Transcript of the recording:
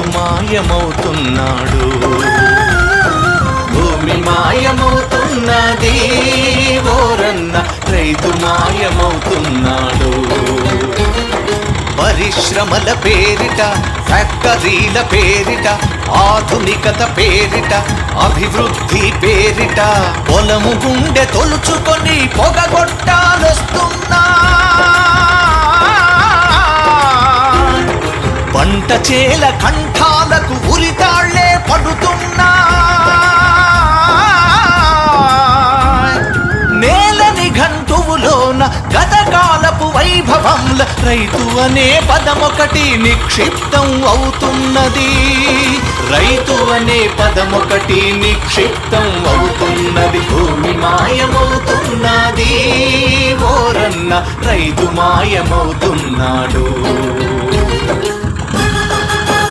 రైతు మాయమవుతున్నాడు. భూమి మాయమవుతున్నది ఓరన్న, రైతు మాయమవుతున్నాడు. పరిశ్రమల పేరిట, ఫ్యాక్టరీల పేరిట, ఆధునికత పేరిట, అభివృద్ధి పేరిట పొలము గుండె తొలుచుకొని పొగగొట్టాలొస్తున్నా. పంట చేల కంఠాలకు ఉరితాళ్లే పడుతున్నా. నేల నిఘంటువులోన గతకాలపు వైభవంల రైతు అనే పదమొకటి నిక్షిప్తం అవుతున్నది. రైతు అనే పదమొకటి నిక్షిప్తం అవుతున్నది. భూమి మాయమవుతున్నది ఓరన్న, రైతు మాయమవుతున్నాడు.